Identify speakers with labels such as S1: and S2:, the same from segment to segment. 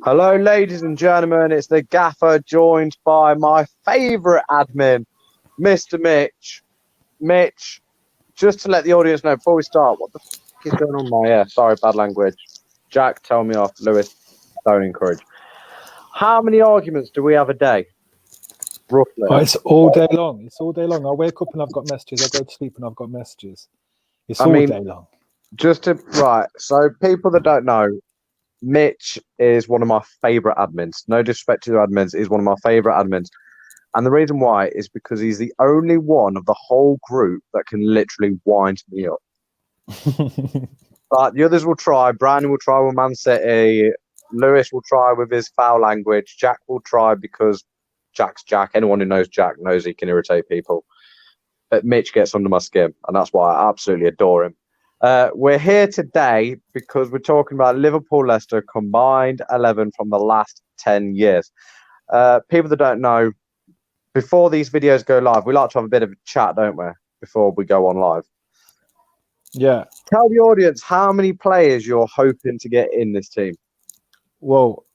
S1: Hello, ladies and gentlemen. It's the gaffer joined by my favourite admin, Mr. Mitch. Mitch, just to let the audience know before we start, what the fuck is going on my ear? Sorry, bad language. Jack, tell me off. Lewis, don't encourage. How many arguments do we have a day? Roughly.
S2: Oh, it's all day long. It's all day long. I wake up and I've got messages. I go to sleep and I've got messages. It's all day long.
S1: So people that don't know, Mitch is one of my favourite admins. No disrespect to the admins, he's one of my favourite admins. And the reason why is because he's the only one of the whole group that can literally wind me up. But the others will try. Brandon will try with Man City. Lewis will try with his foul language. Jack will try because Jack's Jack. Anyone who knows Jack knows he can irritate people. But Mitch gets under my skin, and that's why I absolutely adore him. We're here today because we're talking about Liverpool Leicester combined 11 from the last 10 years. People that don't know, before these videos go live, we like to have a bit of a chat, don't we, before we go on live?
S2: Yeah.
S1: Tell the audience how many players you're hoping to get in this team.
S2: Well,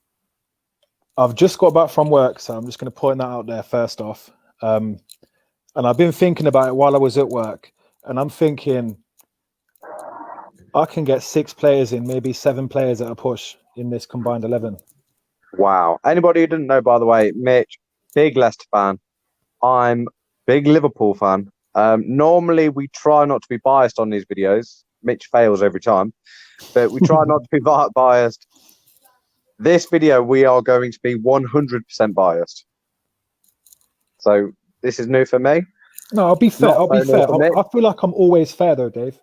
S2: I've just got back from work, so I'm just going to point that out there first off. And I've been thinking about it while I was at work, and I'm thinking I can get 6 players in, maybe 7 players at a push in this combined 11.
S1: Wow. Anybody who didn't know, by the way, Mitch, big Leicester fan. I'm big Liverpool fan. Normally, we try not to be biased on these videos. Mitch fails every time, but we try not to be biased. This video, we are going to be 100% biased. So this is new for me.
S2: No, I'll be fair. I feel like I'm always fair, though, Dave.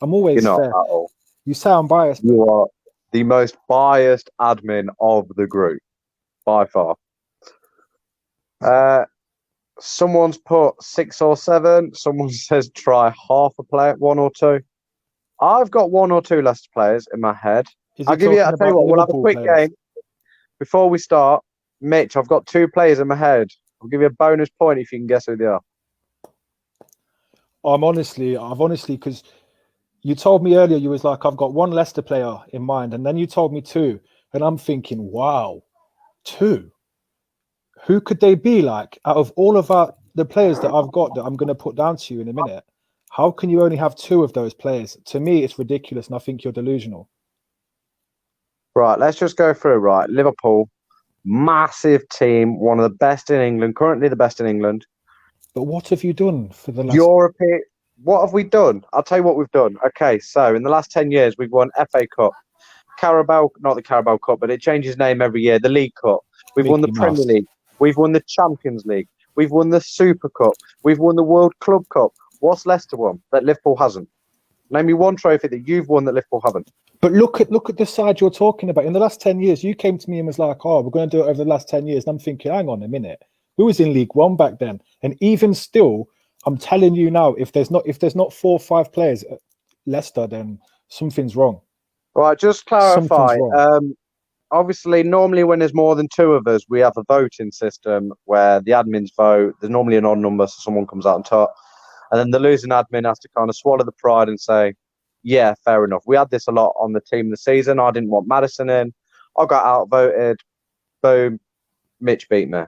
S2: I'm always
S1: You're not
S2: fair.
S1: at all.
S2: You sound biased.
S1: You are the most biased admin of the group, by far. Someone's put 6 or 7. Someone says try half a player, 1 or 2. I've got 1 or 2 Leicester players in my head. I'll tell you what, we'll have a quick game. Before we start, Mitch, I've got 2 players in my head. I'll give you a bonus point if you can guess who they are.
S2: I've honestly, because you told me earlier, you was like, I've got 1 Leicester player in mind, and then you told me 2, and I'm thinking, wow, 2. Who could they be? Like, out of all of the players that I've got that I'm going to put down to you in a minute, how can you only have 2 of those players? To me, it's ridiculous, and I think you're delusional.
S1: Right, let's just go through. Right, Liverpool, massive team, one of the best in England, currently the best in England.
S2: But what have you done for the last...
S1: European... What have we done? I'll tell you what we've done. Okay, so in the last 10 years, we've won FA Cup, Carabao, not the Carabao Cup, but it changes name every year, the League Cup. We've won the Premier League. We've won the Champions League. We've won the Super Cup. We've won the World Club Cup. What's Leicester won that Liverpool hasn't? Name me 1 trophy that you've won that Liverpool haven't.
S2: But look at the side you're talking about. In the last 10 years, you came to me and was like, oh, we're going to do it over the last 10 years. And I'm thinking, hang on a minute. We was in League One back then. And even still, I'm telling you now, if there's not 4 or 5 players at Leicester, then something's wrong.
S1: All right, just clarify. Obviously, normally when there's more than 2 of us, we have a voting system where the admins vote. There's normally an odd number, so someone comes out on top. And then the losing admin has to kind of swallow the pride and say, yeah, fair enough. We had this a lot on the team this season. I didn't want Maddison in. I got outvoted. Boom. Mitch beat me.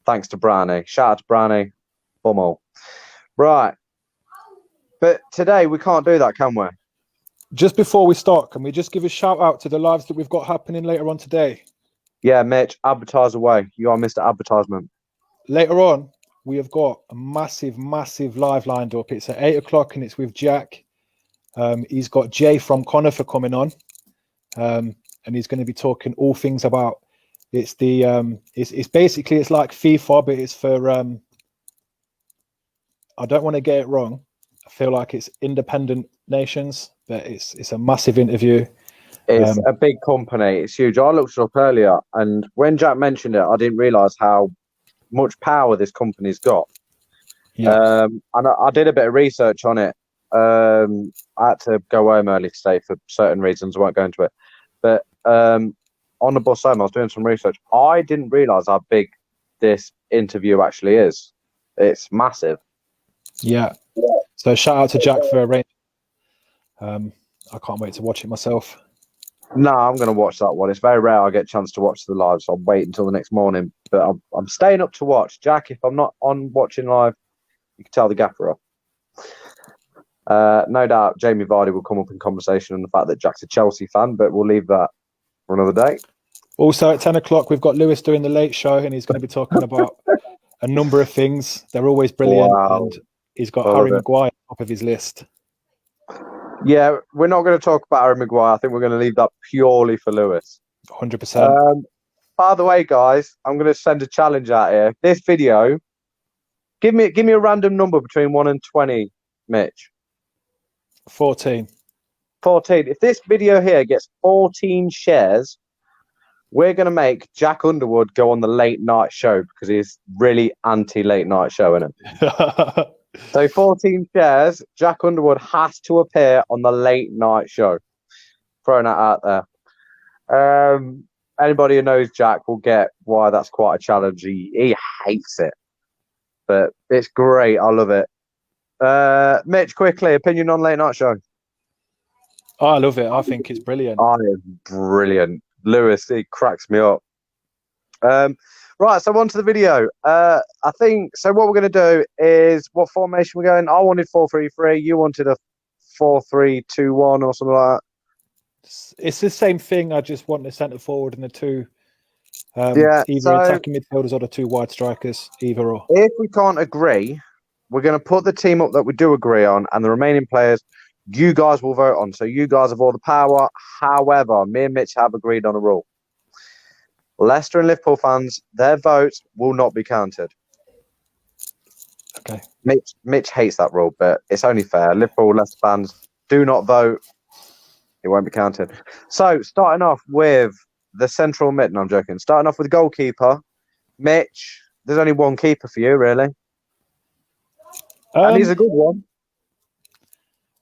S1: Thanks to Brownie. Shout out to Brownie. Bummel. Right. But today we can't do that, can we?
S2: Just before we start, can we just give a shout out to the lives that we've got happening later on today?
S1: Yeah, Mitch, advertise away. You are Mr. Advertisement.
S2: Later on, we have got a massive live lined up. It's at 8 o'clock and it's with Jack. He's got Jay from Conifer coming on. And he's going to be talking all things about it's basically it's like FIFA, but it's for I don't want to get it wrong. I feel like it's independent nations, but it's a massive interview.
S1: It's a big company. It's huge. I looked it up earlier, and when Jack mentioned it, I didn't realise how much power this company's got. Yeah. And I did a bit of research on it. I had to go home early today for certain reasons. I won't go into it. But on the bus home, I was doing some research. I didn't realise how big this interview actually is. It's massive.
S2: Yeah. So shout out to Jack for arranging. I can't wait to watch it myself.
S1: No, I'm going to watch that one. It's very rare I get a chance to watch the live, so I'll wait until the next morning. But I'm staying up to watch. Jack, if I'm not on watching live, you can tell the gaffer off. No doubt Jamie Vardy will come up in conversation on the fact that Jack's a Chelsea fan, but we'll leave that for another day.
S2: Also at 10 o'clock, we've got Lewis doing the late show, and he's going to be talking about a number of things. They're always brilliant, and he's got Harry Maguire top of his list.
S1: Yeah, we're not going to talk about Harry Maguire. I think we're going to leave that purely for Lewis.
S2: 100%.
S1: By the way, guys, I'm going to send a challenge out here. This video, give me a random number between 1 and 20, Mitch.
S2: 14.
S1: 14. If this video here gets 14 shares, we're going to make Jack Underwood go on the late night show because he's really anti-late night show, isn't it? So 14 shares, Jack Underwood has to appear on the late night show. Throwing that out there. Anybody who knows Jack will get why that's quite a challenge. He hates it. But it's great. I love it. Mitch, quickly, opinion on late night show.
S2: Oh, I love it. I think it's brilliant.
S1: It's brilliant. Lewis, he cracks me up. Right, so on to the video. I think, so what we're going to do is, what formation we're going? I wanted 4-3-3. You wanted a 4-3-2-1 or something like that.
S2: It's the same thing. I just want the centre forward and the two either attacking midfielders or the two wide strikers, either or.
S1: If we can't agree, we're going to put the team up that we do agree on, and the remaining players you guys will vote on. So you guys have all the power. However, me and Mitch have agreed on a rule. Leicester and Liverpool fans, their votes will not be counted.
S2: Okay.
S1: Mitch hates that rule, but it's only fair. Liverpool, Leicester fans, do not vote. It won't be counted. So, starting off with the central mid. No, I'm joking. Starting off with the goalkeeper. Mitch, there's only one keeper for you, really. And he's a good one.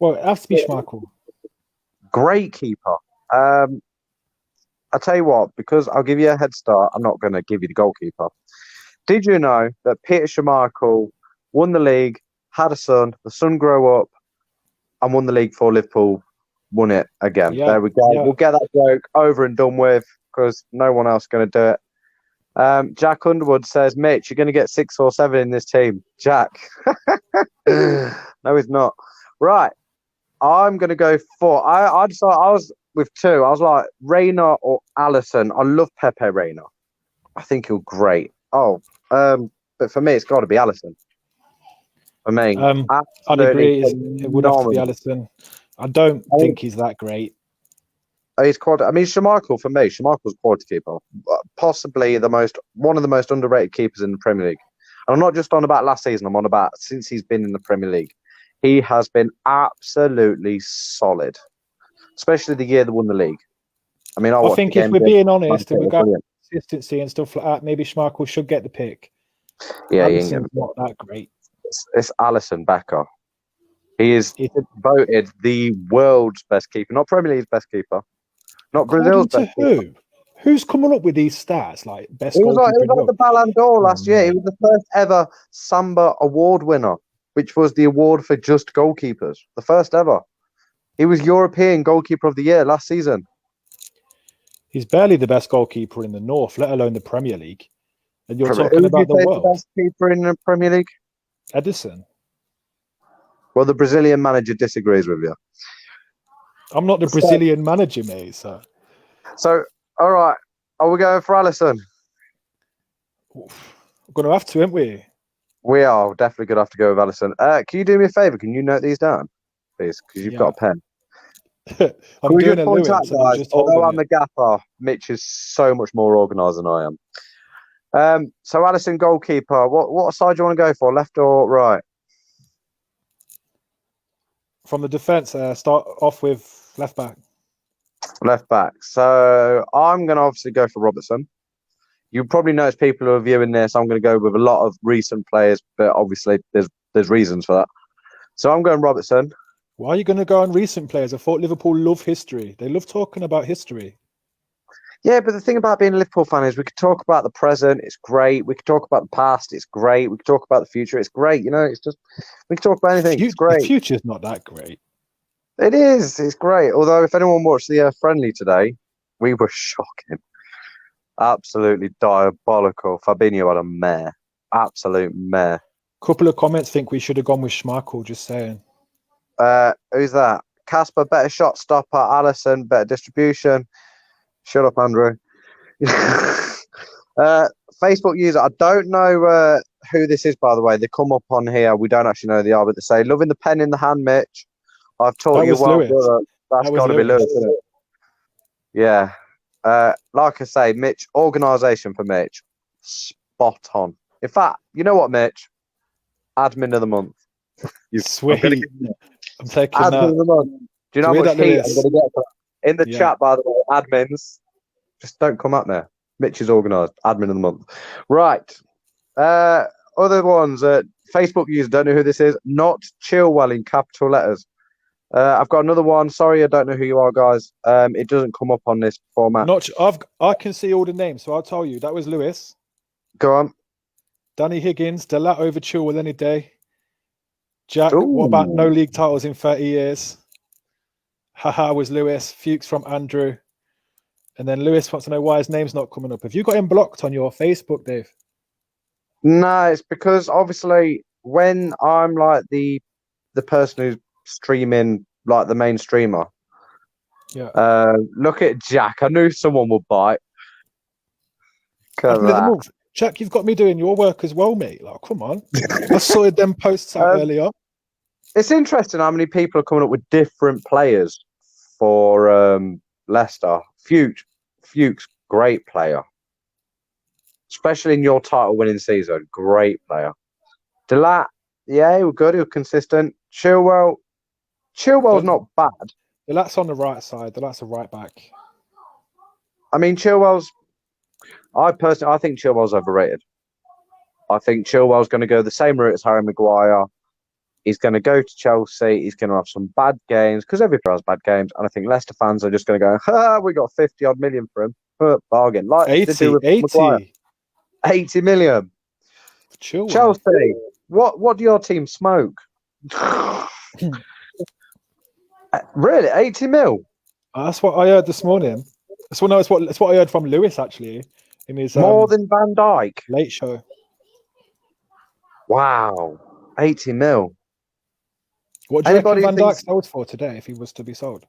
S2: Well, it has to be Schmeichel.
S1: Great keeper. I'll tell you what, because I'll give you a head start, I'm not going to give you the goalkeeper. Did you know that Peter Schmeichel won the league, had a son, the son grew up, and won the league for Liverpool, won it again? Yeah, there we go. Yeah. We'll get that joke over and done with because no one else is going to do it. Jack Underwood says, Mitch, you're going to get 6 or 7 in this team. Jack. No, he's not. Right. I'm going to go for... I decided I was with 2. I was like, Reina or Alisson. I love Pepe Reina. I think he'll great. But for me, it's got to be Alisson. For me.
S2: I'd agree. It would have to be Alisson. I don't think he's that great.
S1: He's quality. I mean, Schmeichel, for me, Schmeichel's quality keeper. Possibly one of the most underrated keepers in the Premier League. And I'm not just on about last season. I'm on about since he's been in the Premier League. He has been absolutely solid, especially the year they won the league. I mean, I
S2: think if we're being honest and we've got consistency and stuff like that, maybe Schmeichel should get the pick.
S1: Yeah,
S2: Alisson's not that great.
S1: It's Alisson Becker. He is voted the world's best keeper, not Premier League's best keeper, not Brazil's best keeper.
S2: Who's coming up with these stats? Like best
S1: goalkeeper? It was like the Ballon d'Or last year. He was the first ever Samba award winner, which was the award for just goalkeepers. The first ever. He was European Goalkeeper of the Year last season.
S2: He's barely the best goalkeeper in the North, let alone the Premier League. And you're talking about the world.
S1: The best keeper in the Premier League?
S2: Edison.
S1: Well, the Brazilian manager disagrees with you.
S2: I'm not the Brazilian manager, mate. So,
S1: all right. Are we going for Alisson?
S2: We're going to have to, aren't we?
S1: We are definitely going to have to go with Alisson. Can you do me a favour? Can you note these down, please? Because you've got a pen.
S2: I'm doing a Lewis.
S1: Guys, although I'm the gaffer, Mitch is so much more organised than I am. So Alisson goalkeeper. What side do you want to go for? Left or right?
S2: From the defence, start off with left back.
S1: Left back. So I'm going to obviously go for Robertson. You probably notice people who are viewing this. I'm going to go with a lot of recent players, but obviously there's reasons for that. So I'm going Robertson.
S2: Why are you going to go on recent players? I thought Liverpool love history. They love talking about history.
S1: Yeah, but the thing about being a Liverpool fan is we could talk about the present. It's great. We could talk about the past. It's great. We could talk about the future. It's great. You know, it's just we can talk about anything. It's great.
S2: The future's not that great.
S1: It is. It's great. Although, if anyone watched the friendly today, we were shocking. Absolutely diabolical. Fabinho had a mare. Absolute mare.
S2: Couple of comments think we should have gone with Schmeichel, just saying.
S1: Who's that? Casper, better shot stopper. Allison, better distribution. Shut up, Andrew. Facebook user, I don't know who this is, by the way. They come up on here. We don't actually know who they are, but they say, loving the pen in the hand, Mitch. I've taught you well, brother. That's got to be Lewis, isn't it? Yeah. Like I say, Mitch, organisation for Mitch, spot on. In fact, you know what, Mitch? Admin of the month.
S2: Sweet. I'm taking
S1: admin
S2: that.
S1: Of the month. Do you know how much heat I'm going to get for that? In the chat, by the way, admins, just don't come up there. Mitch is organised. Admin of the month. Right. Other ones. Facebook user, don't know who this is. Not Chilwell in capital letters. I've got another one. Sorry, I don't know who you are, guys. It doesn't come up on this format.
S2: I can see all the names, so I'll tell you. That was Lewis.
S1: Go on.
S2: Danny Higgins, Delat over Chilwell any day. Jack, what about no league titles in 30 years? Haha was Lewis. Fuchs from Andrew. And then Lewis wants to know why his name's not coming up. Have you got him blocked on your Facebook, Dave?
S1: No, it's because obviously when I'm like the person who's streaming, like the main streamer.
S2: Yeah.
S1: Look at Jack. I knew someone would bite.
S2: Jack, you've got me doing your work as well, mate. Like, come on. I sorted them posts out earlier.
S1: It's interesting how many people are coming up with different players for Leicester. Fuchs, great player. Especially in your title-winning season. Great player. Delat, yeah, he was good. He was consistent. Chilwell's not bad.
S2: Delat's on the right side. Delat's a right back.
S1: I mean, I think Chilwell's overrated. I think Chilwell's going to go the same route as Harry Maguire. He's going to go to Chelsea. He's going to have some bad games because every player has bad games. And I think Leicester fans are just going to go, we got 50-odd million for him. Bargain. Like
S2: 80
S1: million.
S2: Chilwell.
S1: Chelsea, what do your team smoke? Really? 80 mil?
S2: That's what I heard this morning. That's what I heard from Lewis, actually. In his,
S1: more than Van Dijk?
S2: Late show.
S1: Wow. 80 mil.
S2: What do you reckon Van Dijk sold for today if he was to be sold?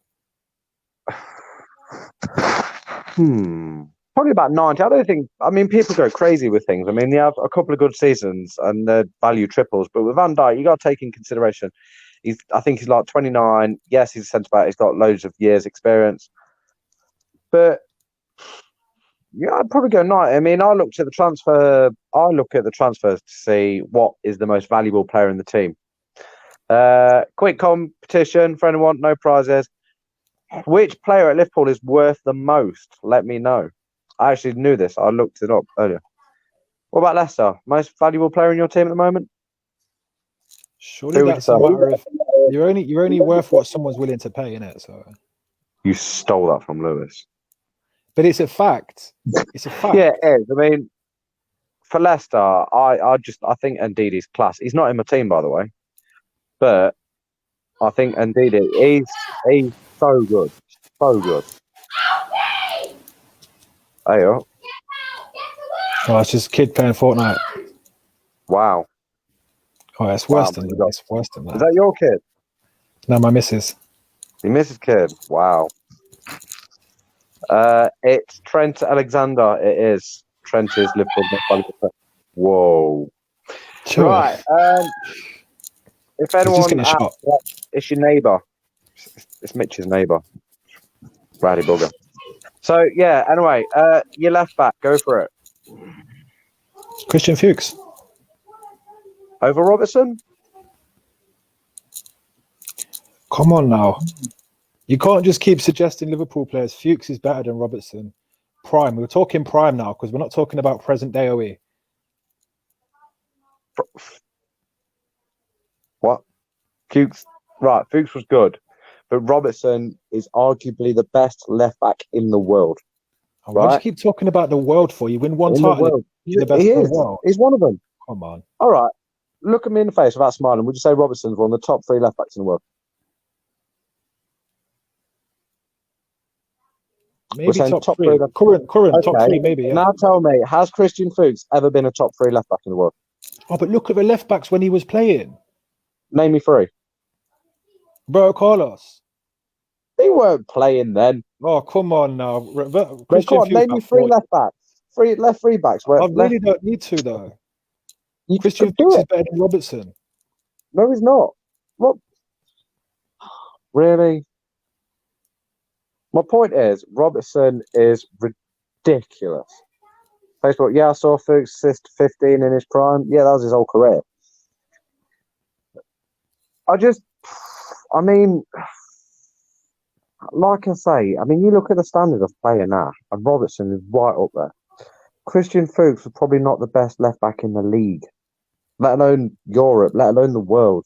S1: Probably about 90. I mean, people go crazy with things. I mean, they have a couple of good seasons and their value triples, but with Van Dijk, you got to take in consideration. I think he's like 29. Yes, he's a centre back. He's got loads of years experience. But yeah, I'd probably go 90. I mean, I look at the transfers to see what is the most valuable player in the team. Quick competition for anyone, no prizes. Which player at Liverpool is worth the most? Let me know. I actually knew this. I looked it up earlier. What about Leicester? Most valuable player in your team at the moment?
S2: Surely that's a matter of you're only worth what someone's willing to pay, innit? So
S1: you stole that from Lewis.
S2: But it's a fact. It's a fact.
S1: Yeah, it is. I mean, for Leicester, I think Ndidi's class. He's not in my team, by the way, but I think Ndidi, he's so good, so good. Hey, oh,
S2: it's just a kid playing Fortnite.
S1: Wow.
S2: Oh, it's worse than that. It's worse than that.
S1: Is that your kid?
S2: No, my missus.
S1: Your missus' kid. Wow. It's Trent Alexander. It is. Trent is Liverpool. Whoa.
S2: Sure.
S1: Right. If anyone asks, it's your neighbour. It's Mitch's neighbour. Brady Bugger. So, yeah, anyway, your left back, go for it.
S2: Christian Fuchs.
S1: Over Robertson?
S2: Come on now. You can't just keep suggesting Liverpool players. Fuchs is better than Robertson. Prime. We're talking prime now because we're not talking about present day OE.
S1: What? Fuchs? Right, Fuchs was good. But Robertson is arguably the best left back in the world.
S2: Right? Why do you keep talking about the world for? You win one title.
S1: You're the best in the world. He's one of them.
S2: Come on.
S1: All right. Look at me in the face without smiling. Would you say Robertson's one of the top 3 left backs in the world?
S2: Maybe top three. Current top three, maybe. Yeah.
S1: Now tell me, has Christian Fuchs ever been a top 3 left back in the world?
S2: Oh, but look at the left backs when he was playing.
S1: Name me 3.
S2: Bro, Carlos.
S1: They weren't playing then.
S2: Oh, come on now.
S1: Name me 3 left backs. 3 left 3 backs.
S2: I really don't need to though. Christian Fuchs is better than Robertson.
S1: No, he's not. What? Really? My point is, Robertson is ridiculous. Facebook, yeah, I saw Fuchs assist 15 in his prime. Yeah, that was his whole career. I mean, like I say, you look at the standard of player now, and Robertson is right up there. Christian Fuchs was probably not the best left back in the league, let alone Europe, let alone the world.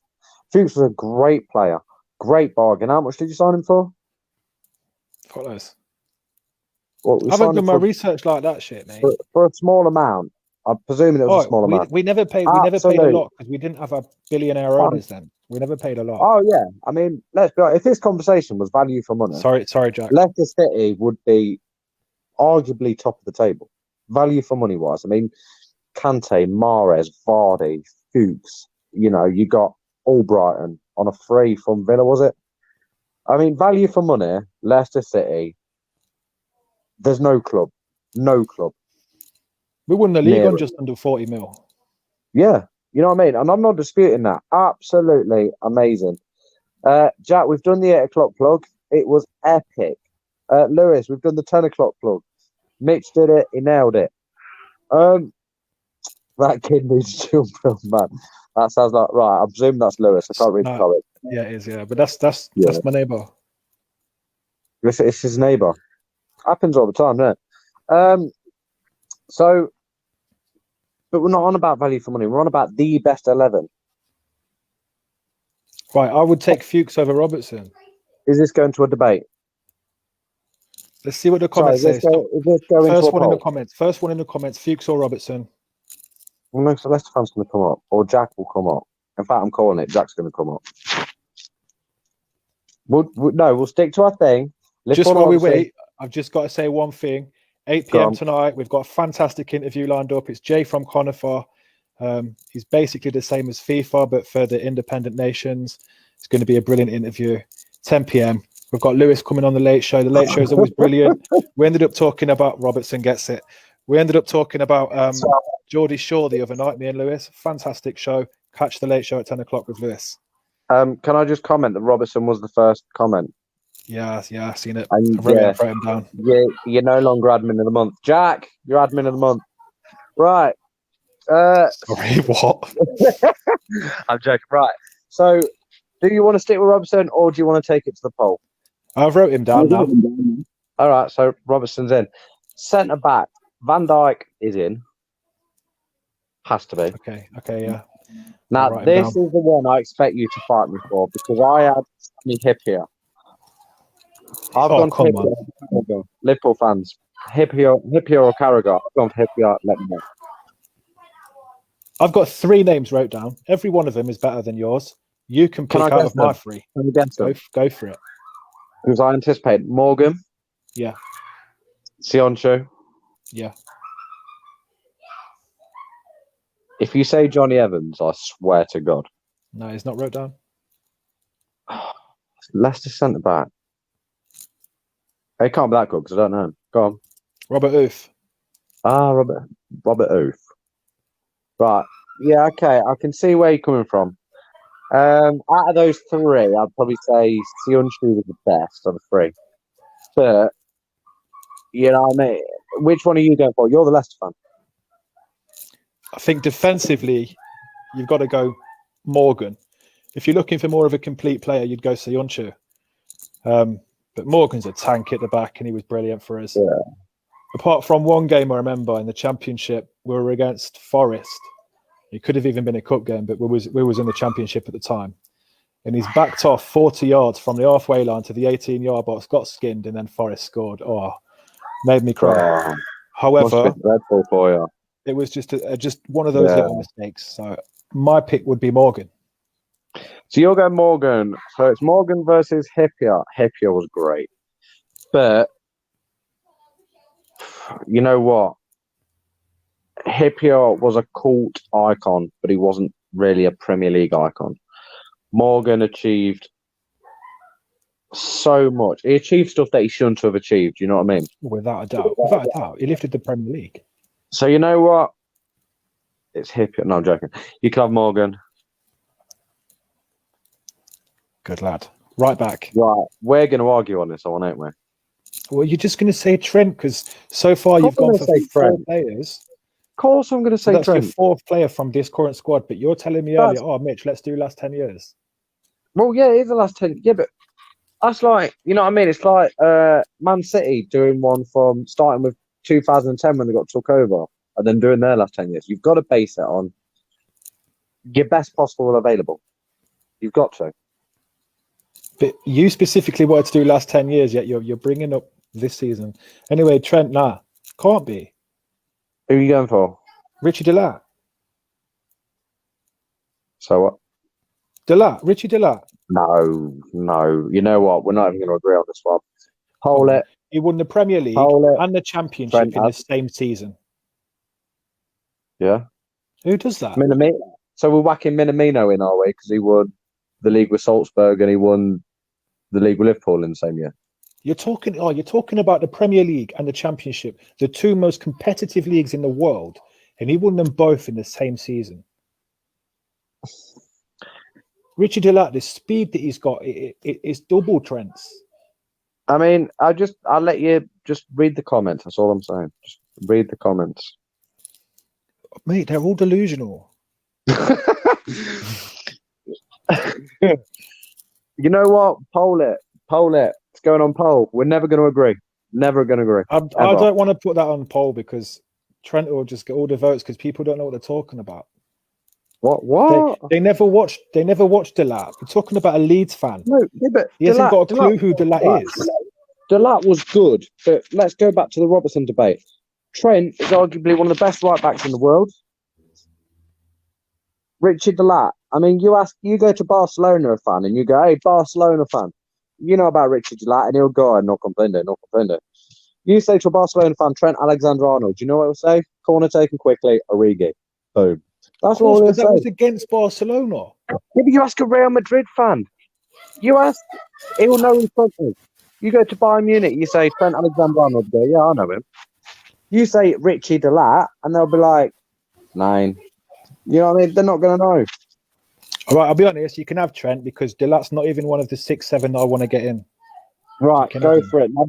S1: Fuchs was a great player, great bargain. How much did you sign him for?
S2: Follows.
S1: I
S2: haven't done my research like that shit, mate.
S1: For a small amount. I'm presuming it was a small amount.
S2: We never paid a lot because we didn't have a billionaire owners then. We never paid a lot.
S1: Oh yeah. Let's be honest, if this conversation was value for money.
S2: Sorry, Jack.
S1: Leicester City would be arguably top of the table. Value for money wise. Kante, Mahrez, Vardy, Fuchs, you got Albrighton on a free from Villa, was it? Value for money, Leicester City, there's no club.
S2: We won the league on just under 40 mil.
S1: Yeah, you know what I mean? And I'm not disputing that. Absolutely amazing. Jack, we've done the 8 o'clock plug. It was epic. Lewis, we've done the 10 o'clock plug. Mitch did it. He nailed it. That kid needs to jump from, man. That sounds like, right, I presume that's Lewis. I can't read the comment.
S2: Yeah, it is, yeah. But that's my neighbour.
S1: It's his neighbour. Happens all the time, doesn't it? But we're not on about value for money. We're on about the best 11.
S2: Right, I would take Fuchs over Robertson.
S1: Is this going to a debate?
S2: Let's see what the comments say.
S1: First
S2: one in the comments. Fuchs or Robertson?
S1: Well, no, so Leicester fans going to come up, or Jack will come up. In fact, I'm calling it. Jack's going to come up. We'll stick to our thing.
S2: Just while we wait, I've just got to say one thing. 8 p.m. tonight, we've got a fantastic interview lined up. It's Jay from Conifer. He's basically the same as FIFA, but for the independent nations. It's going to be a brilliant interview. 10 p.m. We've got Lewis coming on the Late Show. The Late Show is always brilliant. We ended up talking about Robertson gets it. We ended up talking about Geordie Shaw the other night, me and Lewis. Fantastic show. Catch the Late Show at 10 o'clock with Lewis.
S1: Can I just comment that Robertson was the first comment?
S2: Yeah, I've seen it.
S1: And
S2: I've wrote him down.
S1: You're no longer admin of the month. Jack, you're admin of the month. Right.
S2: Sorry, what?
S1: I'm joking. Right. So, do you want to stick with Robertson or do you want to take it to the poll?
S2: I've wrote him down now.
S1: All right, so Robertson's in. Centre back, Van Dijk is in. Has to be.
S2: Okay, yeah.
S1: Now, this is the one I expect you to fight me for because I had Sammy Hippier. I've gone for Hippier. Liverpool fans. Hippier or Carragher. I've gone for Hippier. Let me know.
S2: I've got 3 names wrote down. Every one of them is better than yours. You can pick out of my 3. Go for it.
S1: Because I anticipate Morgan.
S2: Yeah.
S1: Sionchu.
S2: Yeah.
S1: If you say Johnny Evans, I swear to God.
S2: No, he's not wrote down.
S1: Leicester centre back. It can't be that good because I don't know him. Go on.
S2: Robert Oof.
S1: Robert Oof. Right. Yeah, okay. I can see where you're coming from. Out of those 3, I'd probably say Sionchu was the best of the 3. But, you know what I mean? Which one are you going for? You're the Leicester fan.
S2: I think defensively, you've got to go Morgan. If you're looking for more of a complete player, you'd go Sionchu. But Morgan's a tank at the back, and he was brilliant for us.
S1: Yeah.
S2: Apart from one game I remember in the Championship, we were against Forest. It could have even been a cup game, but we was in the Championship at the time. And he's backed off 40 yards from the halfway line to the 18-yard box, got skinned, and then Forest scored. Oh, made me cry. However, it was just one of those little mistakes. So my pick would be Morgan.
S1: So you're going Morgan. So it's Morgan versus Hippier. Hippier was great. But You know what? Hippier was a cult icon, but he wasn't really a Premier League icon. Morgan achieved so much. He achieved stuff that he shouldn't have achieved. You know what I mean?
S2: Without a doubt. Without a doubt. He lifted the Premier League.
S1: So you know what? It's Hippier. No, I'm joking. You can have Morgan.
S2: Good lad. Right back.
S1: Right. We're going to argue on this one, ain't we?
S2: Well, you're just going to say Trent because so far you've gone for 4 players.
S1: Of course I'm going to say
S2: that's
S1: Trent.
S2: Your 4th player from this current squad, but you're telling me earlier, oh, Mitch, let's do last 10 years.
S1: Well, yeah, it is the last 10. Yeah, but that's like, you know what I mean? It's like Man City doing one from starting with 2010 when they got took over and then doing their last 10 years. You've got to base it on your best possible available. You've got to.
S2: But you specifically wanted to do last 10 years, yet you're bringing up this season. Anyway, Trent, nah, can't be.
S1: Who are you going for?
S2: Richie Delat.
S1: So what?
S2: Richie Delat.
S1: No. You know what? We're not even going to agree on this one. Hold it.
S2: He won the Premier League and the Championship in the same season.
S1: Yeah.
S2: Who does that?
S1: Minamino. So we're whacking Minamino in, are we? Because he won the league with Salzburg and he won the league with Liverpool in the same year.
S2: You're talking about the Premier League and the Championship, the 2 most competitive leagues in the world, and he won them both in the same season. Richie Delat, the speed that he's got, it's double Trent's.
S1: I mean, I'll let you just read the comments. That's all I'm saying. Just read the comments.
S2: Mate, they're all delusional.
S1: You know what? Poll it. It's going on poll. We're never going to agree. Never going to agree.
S2: I don't want to put that on poll because Trent will just get all the votes because people don't know what they're talking about.
S1: What?
S2: They never watched Delat. We're talking about a Leeds fan.
S1: No, yeah, but
S2: he hasn't got a clue who Delat is.
S1: Delat was good, but let's go back to the Robertson debate. Trent is arguably one of the best right backs in the world. Richard Delat. I mean, you go to Barcelona fan and you go, hey, Barcelona fan, you know about Richard Delat, and he'll go, no comprende. You say to a Barcelona fan, Trent Alexander-Arnold, do you know what he'll say? Corner taken quickly, Origi. Boom. That's what he'll say.
S2: That was against Barcelona.
S1: Yeah, but you ask a Real Madrid fan. He'll know who's talking. You go to Bayern Munich, you say Trent Alexander-Arnold, go, yeah, I know him. You say Richie Delat, and they'll be like, 9. You know what I mean? They're not going to know.
S2: All right, I'll be honest. You can have Trent because Delat's not even one of the 6, 7 that I want to get in.
S1: Right, go for it. Now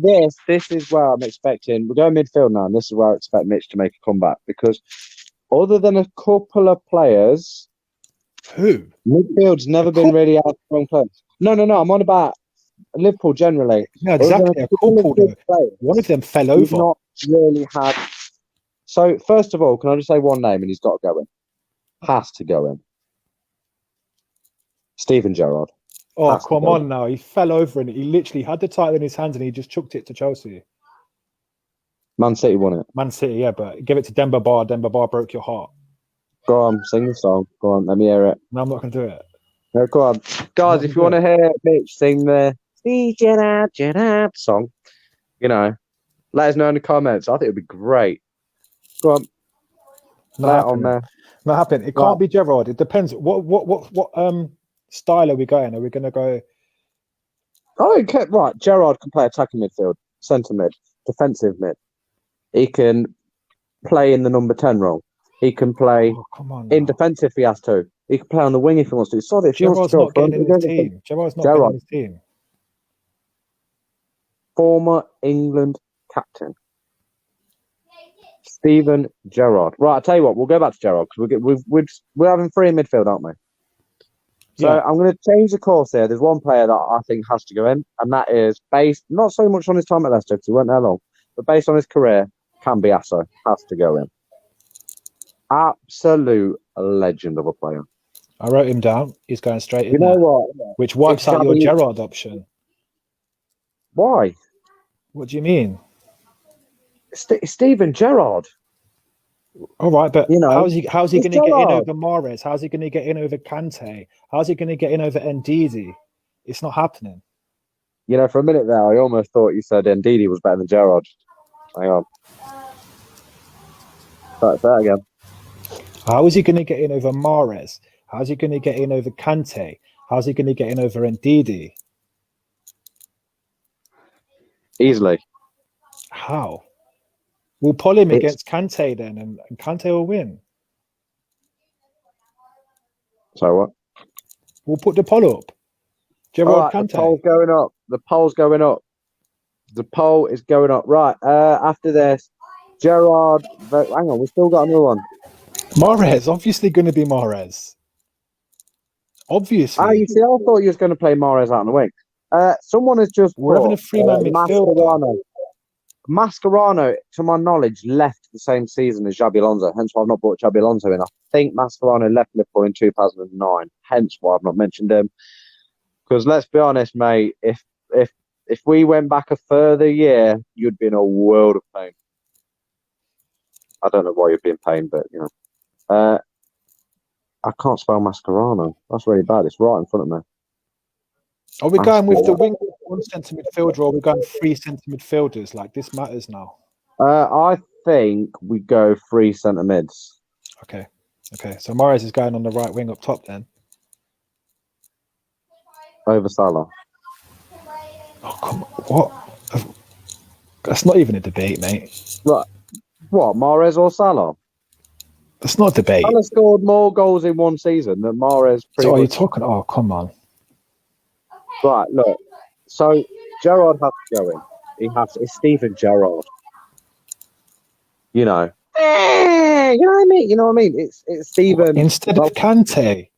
S1: this is where I'm expecting. We're going midfield now, and this is where I expect Mitch to make a comeback because other than a couple of players, midfield's never been really out of strong players. No. I'm on about Liverpool generally.
S2: No, exactly. A couple players, one of them fell over.
S1: Not really had. So first of all, can I just say one name, and he's got to go in. Has to go in. Steven Gerrard.
S2: Oh, come on now. He fell over and he literally had the title in his hands and he just chucked it to Chelsea.
S1: Man City won it.
S2: Man City, yeah, but give it to Demba Ba. Demba Ba broke your heart.
S1: Go on, sing the song. Go on, let me hear it.
S2: No, I'm not going to do it.
S1: No, go on. Guys, if you want to hear Mitch sing the Gerrard song, you know, let us know in the comments. I think it would be great. Go on.
S2: Not happening. It can't be Gerrard. It depends. What style are we going? Are we going to go?
S1: Oh, okay. Right. Gerrard can play attacking midfield, centre mid, defensive mid. He can play in the number 10 role. He can play in defensive if he has to. He can play on the wing if he wants to. Sorry, if
S2: Gerrard's not getting in his team. Gerrard's not getting in his team.
S1: Former England captain. Steven Gerrard. Right, I'll tell you what, we'll go back to Gerrard because we're having 3 in midfield, aren't we? So yeah. I'm going to change the course here. There's one player that I think has to go in, and that is based not so much on his time at Leicester because he weren't there long, but based on his career, Cambiasso has to go in. Absolute legend of a player.
S2: I wrote him down. He's going straight in.
S1: You know what?
S2: Which wipes out your Gerrard option.
S1: Why?
S2: What do you mean?
S1: Steven Gerrard.
S2: All right, but you know, how's he going to get in over Mahrez? How's he going to get in over Kante? How's he going to get in over Ndidi? It's not happening.
S1: You know, for a minute there, I almost thought you said Ndidi was better than Gerrard. Hang on. Start that again.
S2: How is he going to get in over Mahrez? How's he going to get in over Kante? How's he going to get in over Ndidi?
S1: Easily.
S2: How? We'll pull him against Kante then, and Kante will win.
S1: So what?
S2: We'll put the poll up. Gerard Kante.
S1: The poll's going up. The poll's going up. The poll is going up. Right. After this, Gerard. Hang on, we've still got another one.
S2: Mahrez, obviously going to be Mahrez. Obviously.
S1: You see, I thought you was going to play Mahrez out on the wing. Someone has just.
S2: We're having a three-man midfield.
S1: Mascherano, to my knowledge, left the same season as Xabi Alonso. Hence why I've not brought Xabi Alonso in. I think Mascherano left Liverpool in 2009. Hence why I've not mentioned him. Because let's be honest, mate, if we went back a further year, you'd be in a world of pain. I don't know why you'd be in pain, but you know. I can't spell Mascherano. That's really bad. It's right in front of me.
S2: Are we going with the wing 1 centre midfielder, or are we going 3 centre midfielders? Like, this matters now.
S1: I think we go 3 centre mids.
S2: Okay. So Mahrez is going on the right wing up top then.
S1: Over Salah.
S2: Oh, come on. What? That's not even a debate, mate.
S1: What, Mahrez or Salah?
S2: That's not a debate.
S1: Salah scored more goals in one season than Mahrez.
S2: So are you talking? Oh, come on.
S1: Right, look. So Gerrard has to go in. It's Steven Gerrard. You know. You know what I mean? You know what I mean? It's Steven.
S2: Instead of Kante.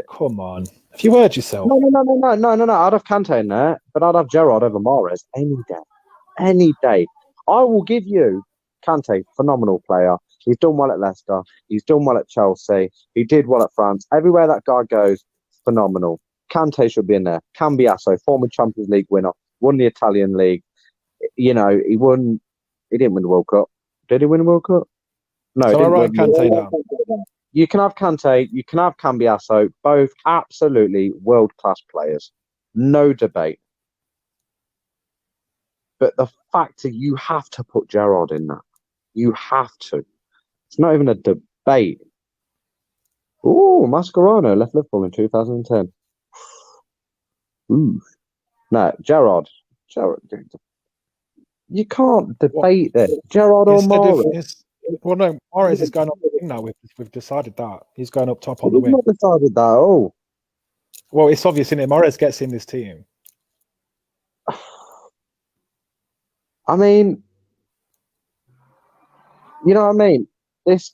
S2: Come on. Have you heard yourself?
S1: No. I'd have Kante in there, but I'd have Gerrard over Mahrez any day. I will give you Kante, phenomenal player. He's done well at Leicester. He's done well at Chelsea. He did well at France. Everywhere that guy goes, phenomenal. Kante should be in there. Cambiasso, former Champions League winner, won the Italian League. You know, he didn't win the World Cup. Did he win the World Cup? No,
S2: so I write Kante down.
S1: You can have Kante, you can have Cambiasso, both absolutely world-class players. No debate. But the fact that you have to put Gerrard in that. You have to. It's not even a debate. Ooh, Mascherano left Liverpool in 2010. Ooh. No, Gerrard. You can't debate it. Gerrard or Mahrez.
S2: Well, no, Mahrez is going up the wing now. We've decided that. He's going up top on the wing.
S1: We've not decided that at all.
S2: Well, it's obvious, isn't it? Mahrez gets in this team.
S1: I mean, you know what I mean? This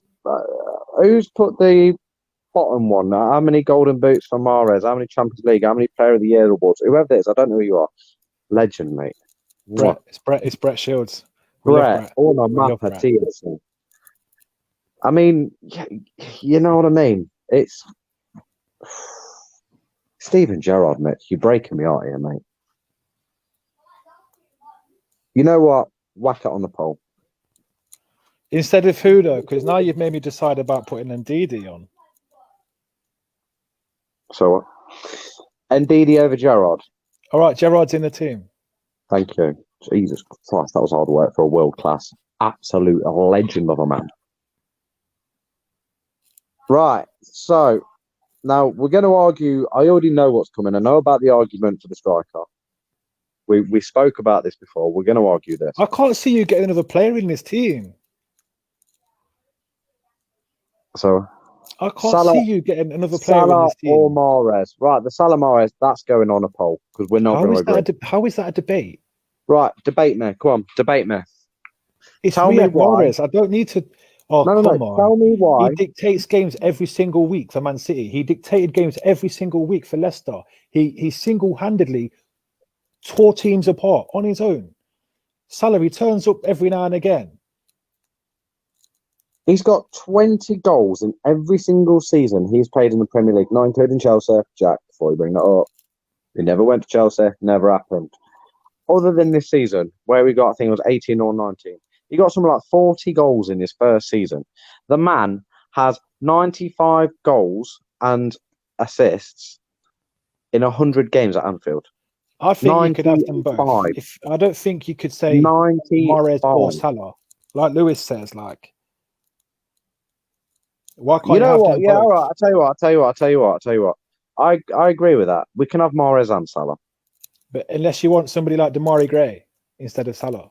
S1: who's put the bottom one? How many golden boots for Mahrez? How many Champions League? How many Player of the Year awards? Whoever it is, I don't know who you are. Legend, mate.
S2: Brett. It's Brett Shields.
S1: Brett. All on Mappa tears. I mean, you know what I mean? It's Steven Gerrard, Mitch. You're breaking me out here, mate. You know what? Whack it on the poll.
S2: Instead of who, though? Because now you've made me decide about putting Ndidi on.
S1: So what? Ndidi over Gerrard.
S2: All right, Gerrard's in the team.
S1: Thank you. Jesus Christ, that was hard work for a world-class, absolute legend of a man. Right, so now we're going to argue. I already know what's coming. I know about the argument for the striker. We spoke about this before. We're going to argue this.
S2: I can't see you getting another player in this team.
S1: So
S2: I can't see you getting another player
S1: Salah
S2: in this team.
S1: or Mahrez. Right, the Salah Mahrez, that's going on a poll because we're not going to agree.
S2: How is that a debate?
S1: Right, debate me. Come on, debate me.
S2: Tell me why. Mahrez. I don't need to. Oh,
S1: no,
S2: come on.
S1: Tell me why.
S2: He dictates games every single week for Man City. He dictated games every single week for Leicester. He single-handedly tore teams apart on his own. Salah, he turns up every now and again.
S1: He's got 20 goals in every single season he's played in the Premier League, not including Chelsea. Jack, before you bring that up, he never went to Chelsea, never happened. Other than this season, where we got, I think it was 18 or 19, he got something like 40 goals in his first season. The man has 95 goals and assists in 100 games at Anfield.
S2: I think you could have them both. I don't think you could say
S1: 95.
S2: Mahrez or Salah. Like Lewis says, like, Why can't
S1: You know
S2: have
S1: what?
S2: them
S1: Yeah,
S2: both?
S1: all right. I'll tell you what. I agree with that. We can have Mahrez and Salah.
S2: But unless you want somebody like Damari Gray instead of Salah.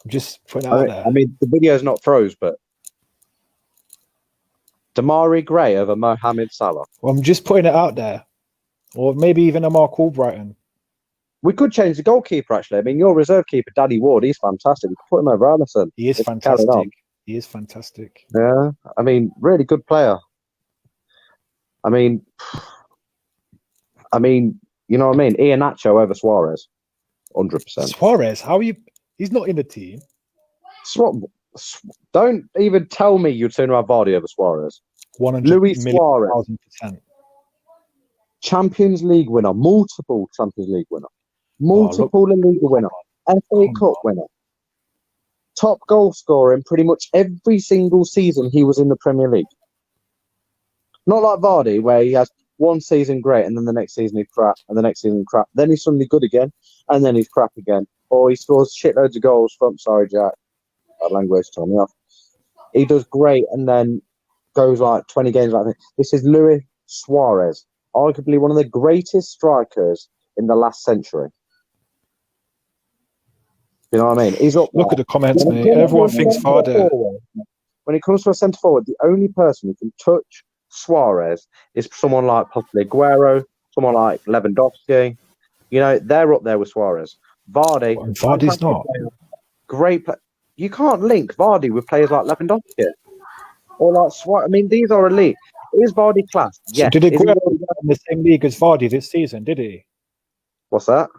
S2: I'm just putting it out there.
S1: I mean, the video's not froze, but Damari Gray over Mohamed Salah.
S2: Well, I'm just putting it out there. Or maybe even a Mark Albrighton.
S1: We could change the goalkeeper, actually. I mean, your reserve keeper, Danny Ward, he's fantastic. We could put him over Alisson.
S2: He is fantastic. He is fantastic.
S1: Yeah. I mean, really good player. I mean, you know what I mean? Iheanacho over Suarez. 100%.
S2: Suarez, how are you? He's not in the team.
S1: Don't even tell me you'd sooner have Vardy over Suarez.
S2: 100
S1: Luis Suarez.
S2: 1,000%.
S1: Champions League winner. Multiple Champions League winner. Multiple League winner. FA Cup winner. Top goal scorer in pretty much every single season he was in the Premier League. Not like Vardy, where he has one season great and then the next season he's crap and the next season crap. Then he's suddenly good again and then he's crap again. Or he scores shitloads of goals from, sorry, Jack, that language told me off. He does great and then goes like 20 games like that. This is Luis Suarez, arguably one of the greatest strikers in the last century. You know what I mean? He's up
S2: Look
S1: there.
S2: at the comments, mate. Everyone thinks Vardy.
S1: When it comes to a centre forward, the only person who can touch Suarez is someone like possibly Aguero, someone like Lewandowski. You know, they're up there with Suarez. Vardy.
S2: Vardy's not.
S1: Great. You can't link Vardy with players like Lewandowski or like Suarez. I mean, these are elite. Is Vardy class?
S2: So
S1: Yes.
S2: did Aguero play in the same league as Vardy this season, did he?
S1: What's that?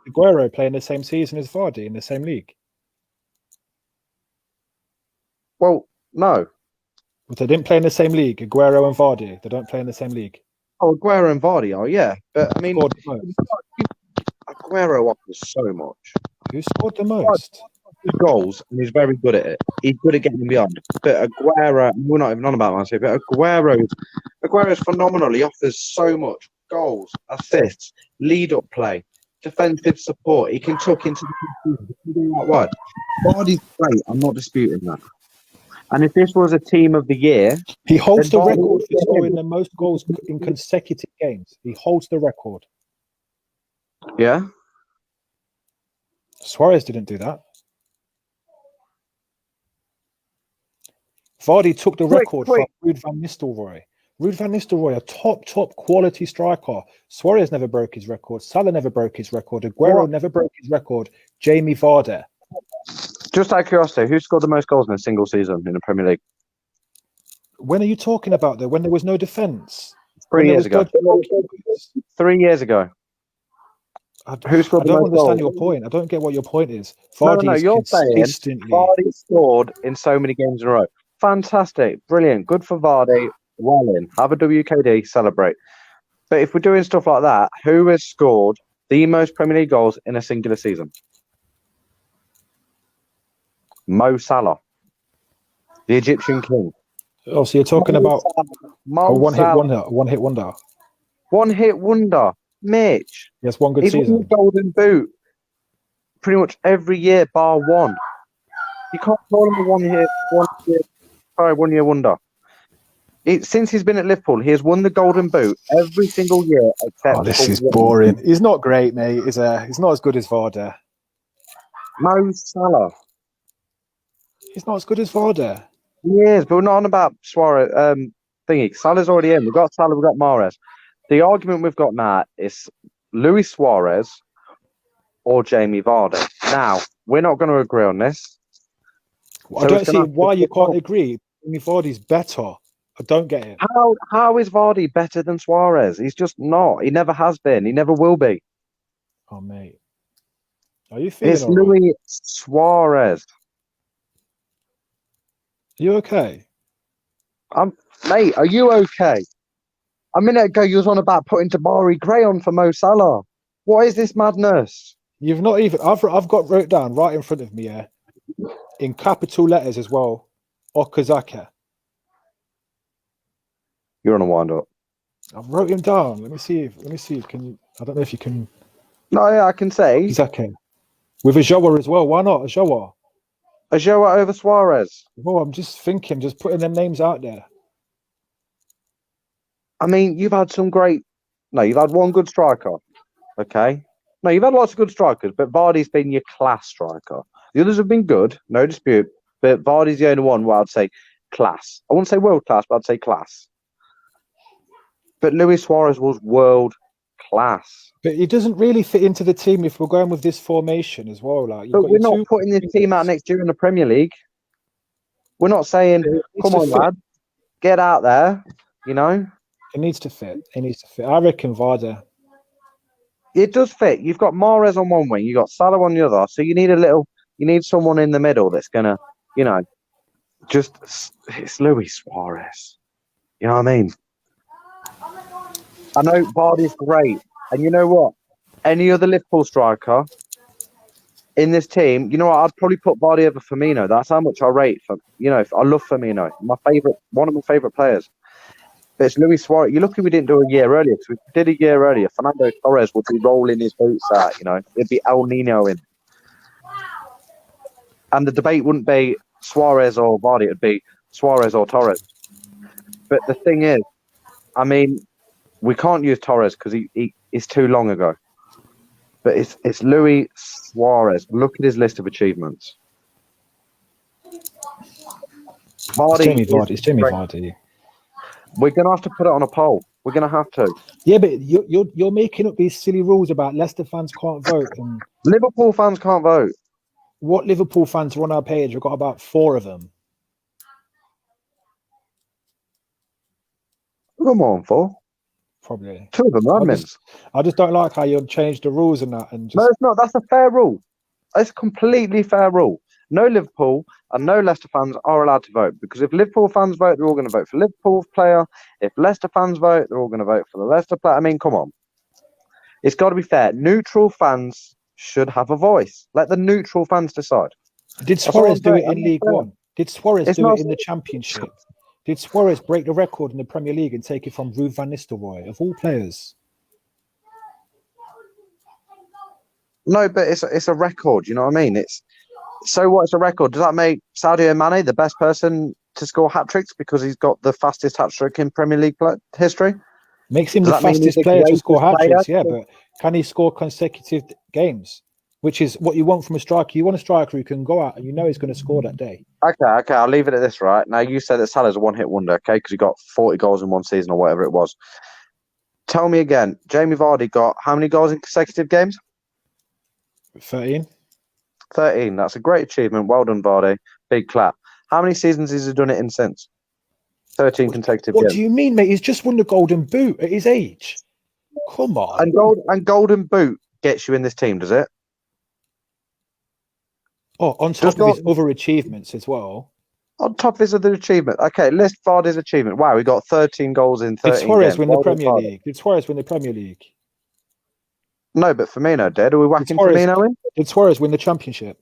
S2: Aguero play in the same season as Vardy in the same league?
S1: Well, no.
S2: But they didn't play in the same league, Aguero and Vardy. They don't play in the same league.
S1: Oh, Aguero and Vardy are, yeah. But, I mean, Aguero offers so much.
S2: Who scored the most?
S1: Goals, and he's very good at it. He's good at getting beyond. But Aguero, we're not even on about Man City, but Aguero is phenomenal. He offers so much. Goals, assists, lead-up play, defensive support. He can tuck into the wide. Vardy's great. I'm not disputing that. And if this was a team of the year,
S2: he holds the record for scoring the most goals in consecutive games. He holds the record.
S1: Yeah.
S2: Suarez didn't do that. Vardy took the record from Ruud van Nistelrooy. Ruud van Nistelrooy, a top quality striker. Suarez never broke his record. Salah never broke his record. Aguero never broke his record. Jamie Vardy.
S1: Just out of curiosity, who scored the most goals in a single season in the Premier League?
S2: When are you talking about there? When there was no defence?
S1: 3 years ago. 3 years ago. Who scored the most goals?
S2: I don't understand your point. I don't get what your point is. Vardy
S1: No, you're saying Vardy scored in so many games in a row. Fantastic. Brilliant. Good for Vardy. Well in. Have a WKD. Celebrate. But if we're doing stuff like that, who has scored the most Premier League goals in a singular season? Mo Salah, the Egyptian king.
S2: Oh, so you're talking about a one-hit wonder. One-hit wonder.
S1: Mitch.
S2: Yes, one good
S1: He's
S2: season.
S1: won the Golden Boot pretty much every year, bar one. You can't call him a one-year wonder. Since he's been at Liverpool, he has won the Golden Boot every single year except.
S2: Oh, this is boring. He's not great, mate. He's not as good as Vardy.
S1: Mo Salah.
S2: He's not as good as Vardy.
S1: He is, but we're not on about Suarez thingy. Salah's already in. We've got Salah, we've got Mahrez. The argument we've got now is Luis Suarez or Jamie Vardy. Now, we're not going to agree on this.
S2: Well, I don't see why you can't agree. Jamie Vardy's better. I don't get it.
S1: How is Vardy better than Suarez? He's just not. He never has been. He never will be.
S2: Oh, mate. Are you feeling
S1: It's Luis Suarez.
S2: You okay?
S1: Mate, are you okay? A minute ago, you was on about putting Damari Gray on for Mo Salah. What is this madness?
S2: You've not even. I've got wrote down right in front of me, yeah, in capital letters as well. Okazaki.
S1: You're on a wind up.
S2: I wrote him down. Let me see. Can you? I don't know if you can.
S1: No, yeah, I can say.
S2: Okazaki. With a Joa as well. Why not a Joa?
S1: Ajoa over Suarez.
S2: Well, I'm just thinking, just putting them names out there.
S1: I mean, you've had some great. No, you've had one good striker. Okay. No, you've had lots of good strikers, but Vardy's been your class striker. The others have been good, no dispute. But Vardy's the only one where I'd say class. I wouldn't say world class, but I'd say class. But Luis Suarez was world class.
S2: But it doesn't really fit into the team if we're going with this formation as well. Like,
S1: but we're not putting this team out next year in the Premier League. We're not saying, come on, lad, get out there, you know?
S2: It needs to fit. It needs to fit. I reckon Vardy.
S1: It does fit. You've got Mahrez on one wing, you've got Salah on the other. So you need someone in the middle that's going to, you know, it's Luis Suarez. You know what I mean? I know Vardy's great. And you know what? Any other Liverpool striker in this team, you know what? I'd probably put Vardy over Firmino. That's how much I rate. I love Firmino. One of my favourite players. But it's Luis Suarez. You're lucky we didn't do a year earlier. Because if we did a year earlier, Fernando Torres would be rolling his boots out. You know, it'd be El Nino in. And the debate wouldn't be Suarez or Vardy. It'd be Suarez or Torres. But the thing is, I mean, we can't use Torres because he's too long ago. But it's Luis Suarez. Look at his list of achievements.
S2: It's Jamie Vardy.
S1: We're going to have to put it on a poll. We're going to have to.
S2: Yeah, but you're making up these silly rules about Leicester fans can't vote. And
S1: Liverpool fans can't vote.
S2: What Liverpool fans are on our page? We've got about 4 of them.
S1: Come on, 4.
S2: Probably
S1: 2 of them are admins.
S2: I just don't like how you changed the rules and that. And
S1: no, it's not. That's a fair rule. It's a completely fair rule. No Liverpool and no Leicester fans are allowed to vote because if Liverpool fans vote, they're all going to vote for Liverpool's player. If Leicester fans vote, they're all going to vote for the Leicester player. I mean, come on. It's got to be fair. Neutral fans should have a voice. Let the neutral fans decide.
S2: Did Suarez do it in League One? Did Suarez do it in the Championship? Did Suarez break the record in the Premier League and take it from Ruud van Nistelrooy, of all players?
S1: No, but it's a record. You know what I mean? So what? It's a record. Does that make Sadio Mane the best person to score hat-tricks because he's got the fastest hat-trick in Premier League history?
S2: Makes him the fastest player to score hat-tricks, yeah, but can he score consecutive games? Which is what you want from a striker. You want a striker who can go out and you know he's going to score that day.
S1: Okay, I'll leave it at this, right? Now, you said that Salah's a one-hit wonder, okay, because he got 40 goals in one season or whatever it was. Tell me again, Jamie Vardy got how many goals in consecutive games?
S2: 13.
S1: 13. That's a great achievement. Well done, Vardy. Big clap. How many seasons has he done it in since? 13 consecutive games.
S2: What do you mean, mate? He's just won the Golden Boot at his age. Come on.
S1: And Golden Boot gets you in this team, does it?
S2: Oh, on top of his other achievements as well.
S1: On top of his other achievement. Okay, list Vardy's achievement. Wow, he got 13 goals in 13
S2: Did Suarez
S1: games.
S2: win the Premier League? Did Suarez win the Premier League?
S1: No, but Firmino did. Are we whacking Firmino in?
S2: Did Suarez win the Championship?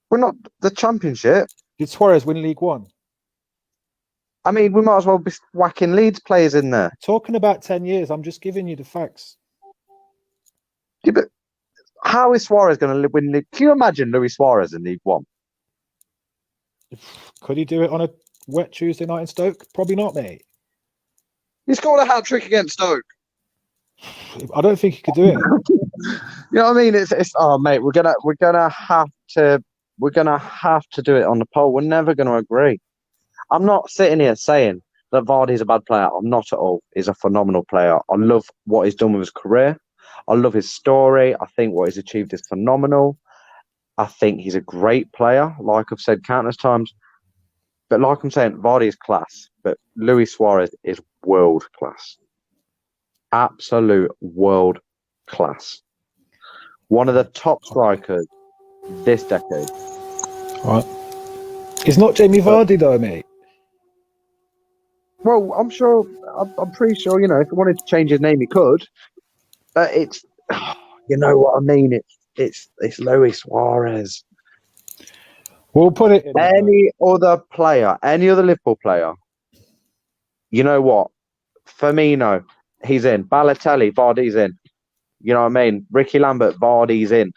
S1: We're not the Championship.
S2: Did Suarez win League One?
S1: I mean, we might as well be whacking Leeds players in there.
S2: Talking about 10 years, I'm just giving you the facts.
S1: Yeah, but how is Suarez going to win League? Can you imagine Luis Suarez in League One?
S2: Could he do it on a wet Tuesday night in Stoke? Probably not, mate.
S1: He scored a hat-trick against Stoke.
S2: I don't think he could do it.
S1: You know what I mean? It's mate, we're gonna have to do it on the poll. We're never gonna agree. I'm not sitting here saying that Vardy's a bad player. I'm not at all. He's a phenomenal player. I love what he's done with his career. I love his story. I think what he's achieved is phenomenal. I think he's a great player, like I've said countless times. But like I'm saying, Vardy is class. But Luis Suarez is world class. Absolute world class. One of the top strikers this decade.
S2: Right. It's not Jamie Vardy though, mate.
S1: Well, I'm pretty sure, you know, if he wanted to change his name, he could. But it's, you know what I mean? It's Luis Suarez.
S2: We'll put it in.
S1: Any other Liverpool player, you know what? Firmino, he's in. Balotelli, Vardy's in. You know what I mean? Ricky Lambert, Vardy's in.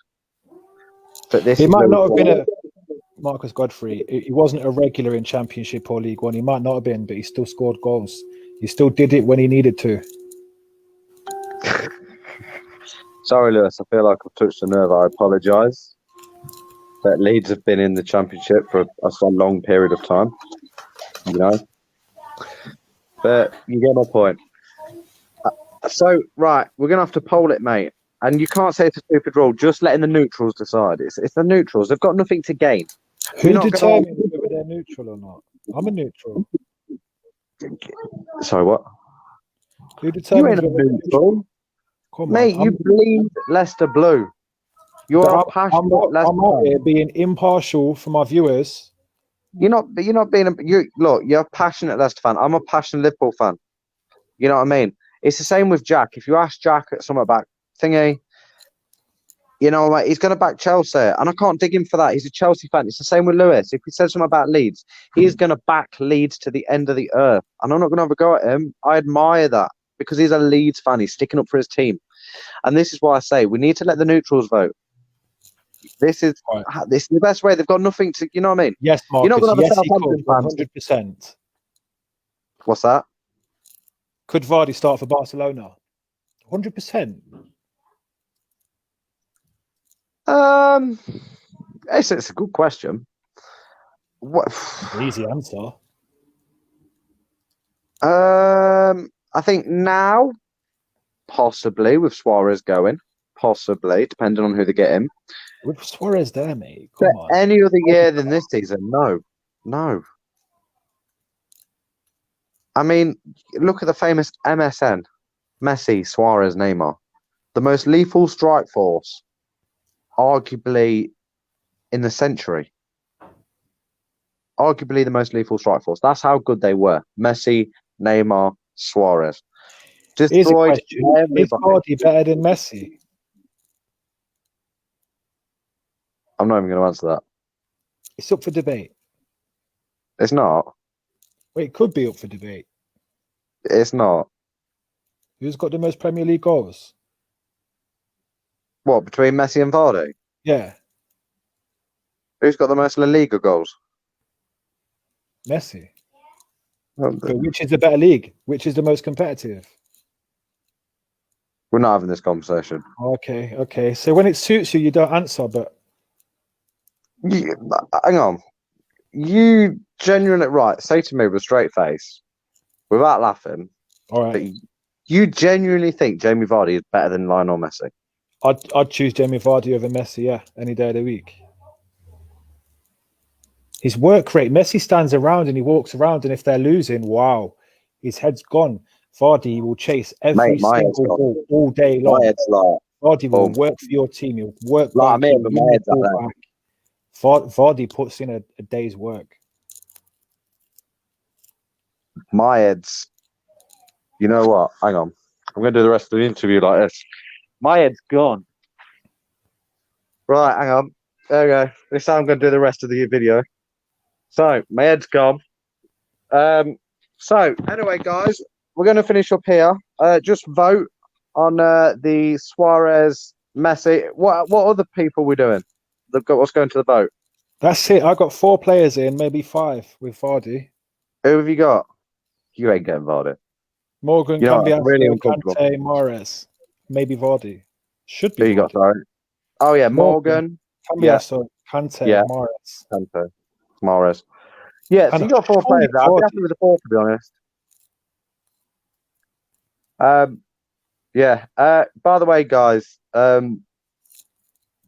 S1: But this
S2: He
S1: is
S2: might not have been a Marcus Godfrey. He wasn't a regular in Championship or League One. He might not have been, but he still scored goals. He still did it when he needed to.
S1: Sorry, Lewis. I feel like I've touched a nerve. I apologise. But Leeds have been in the Championship for a long period of time, you know. But you get my point. So, right, we're going to have to poll it, mate. And you can't say it's a stupid rule, just letting the neutrals decide. It's the neutrals. They've got nothing to gain.
S2: Who determines whether they're neutral or not? I'm a neutral.
S1: Sorry, what?
S2: Who determines
S1: you ain't a neutral?
S2: Come
S1: mate,
S2: on,
S1: you bleed Leicester blue. You're a passionate Leicester
S2: I'm out here being impartial for my viewers.
S1: You're not being you're a passionate Leicester fan. I'm a passionate Liverpool fan. You know what I mean? It's the same with Jack. If you ask Jack something about thingy, you know, like he's going to back Chelsea, and I can't dig him for that. He's a Chelsea fan. It's the same with Lewis. If he says something about Leeds, he's going to back Leeds to the end of the earth. And I'm not going to have a go at him. I admire that because he's a Leeds fan. He's sticking up for his team. And this is why I say we need to let the neutrals vote. This is the best way. They've got nothing to, you know what I mean?
S2: Yes, Marcus.
S1: You're not going to have
S2: yes,
S1: a Southampton
S2: 100%.
S1: What's that?
S2: Could Vardy start for Barcelona? 100%.
S1: It's a good question. What?
S2: Easy answer.
S1: I think now, possibly with Suarez going, possibly depending on who they get him.
S2: With Suarez there, mate. Come on.
S1: Any other year than this season, no. I mean, look at the famous MSN: Messi, Suarez, Neymar, the most lethal strike force, arguably in the century. Arguably the most lethal strike force. That's how good they were. Messi, Neymar, Suarez. Destroyed everybody.
S2: Is Vardy better than Messi?
S1: I'm not even going to answer that.
S2: It's up for debate.
S1: It's not.
S2: Well, it could be up for debate.
S1: It's not.
S2: Who's got the most Premier League goals?
S1: What, between Messi and Vardy?
S2: Yeah.
S1: Who's got the most La Liga goals?
S2: Messi. But which is the better league? Which is the most competitive?
S1: We're not having this conversation.
S2: Okay. So when it suits you, you don't answer, but...
S1: Hang on. You genuinely, right, say to me with a straight face, without laughing,
S2: all right,
S1: you genuinely think Jamie Vardy is better than Lionel Messi?
S2: I'd choose Jamie Vardy over Messi, yeah, any day of the week. His work rate, Messi stands around and he walks around, and if they're losing, wow, his head's gone. Vardy will chase every single ball all day long. Vardy will work for your team. He'll work back. Vardy puts in a day's work.
S1: My head's... You know what? Hang on. I'm going to do the rest of the interview like this. My head's gone. Right, hang on. There we go. This time I'm going to do the rest of the video. So, my head's gone. So, anyway, guys, we're going to finish up here. Just vote on the Suarez, Messi. What other people are we doing? What's going to the vote?
S2: That's it. I got 4 players in, maybe 5 with Vardy.
S1: Who have you got? You ain't getting Vardy.
S2: Morgan, Cambiasso, really Kante, Mahrez, maybe Vardy. Should be.
S1: Who you got, sorry? Oh yeah, Morgan,
S2: Cambiasso, Kante, Mahrez.
S1: Kante, Mahrez. Yeah, so you got 4 players. I'll be happy with the 4, to be honest. Yeah. By the way, guys,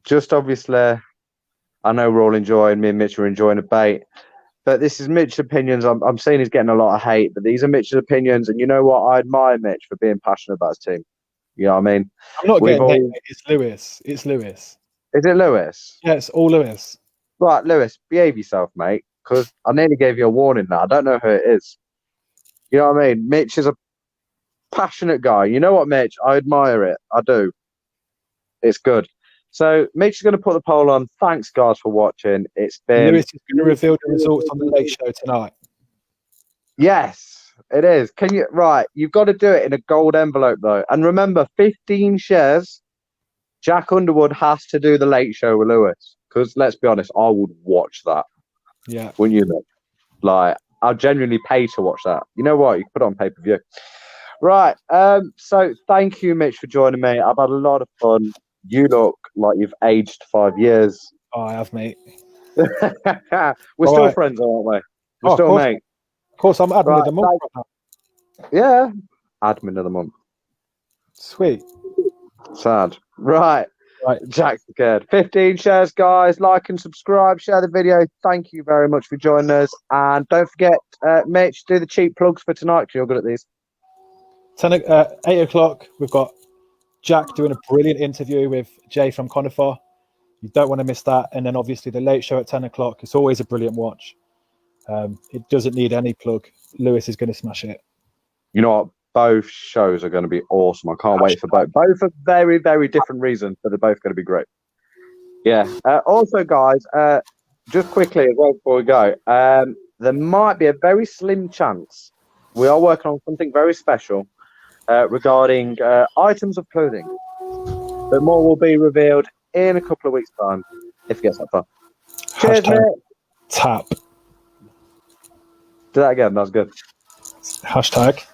S1: just obviously, I know we're all enjoying. Me and Mitch are enjoying the debate. But this is Mitch's opinions. I'm seeing he's getting a lot of hate, but these are Mitch's opinions. And you know what? I admire Mitch for being passionate about his team. You know what I mean?
S2: I'm not getting hate. It's Lewis. It's Lewis.
S1: Is it Lewis?
S2: Yeah, it's all Lewis.
S1: Right, Lewis, behave yourself, mate, because I nearly gave you a warning now. I don't know who it is. You know what I mean? Mitch is a passionate guy. You know what, Mitch? I admire it. I do. It's good. So, Mitch is going to put the poll on. Thanks, guys, for watching. It's been...
S2: Lewis is going to reveal the results on the Late Show tonight.
S1: Yes, it is. Can you... Right, you've got to do it in a gold envelope, though. And remember, 15 shares, Jack Underwood has to do the Late Show with Lewis. Because let's be honest, I would watch that.
S2: Yeah.
S1: Wouldn't you? Look? Like, I'll genuinely pay to watch that. You know what? You can put it on pay-per-view. Right. So thank you, Mitch, for joining me. I've had a lot of fun. You look like you've aged 5 years.
S2: Oh, I have, mate.
S1: We're still friends, aren't we? We're still mates.
S2: Of course, I'm admin of the month right now.
S1: Yeah. Admin of the month.
S2: Sweet.
S1: Sad. Right.
S2: Right.
S1: Jack the Kid. 15 shares, guys. Like and subscribe. Share the video. Thank you very much for joining us. And don't forget, Mitch, do the cheap plugs for tonight because you're good at these.
S2: 8 o'clock, we've got Jack doing a brilliant interview with Jay from Conifer. You don't want to miss that. And then obviously the late show at 10 o'clock. It's always a brilliant watch. It doesn't need any plug. Lewis is going to smash it.
S1: You know what? Both shows are going to be awesome. I can't wait for both. Both for very, very different reasons, but they're both going to be great. Yeah. Also, guys, just quickly as well before we go, there might be a very slim chance we are working on something very special regarding items of clothing. But more will be revealed in a couple of weeks' time if it gets that far. Cheers, mate.
S2: Tap.
S1: Do that again. That's good.
S2: Hashtag.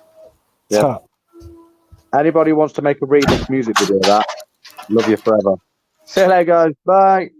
S1: Yeah.
S2: Tap.
S1: Anybody wants to make a remix music video of that, love you forever. See you later, guys. Bye.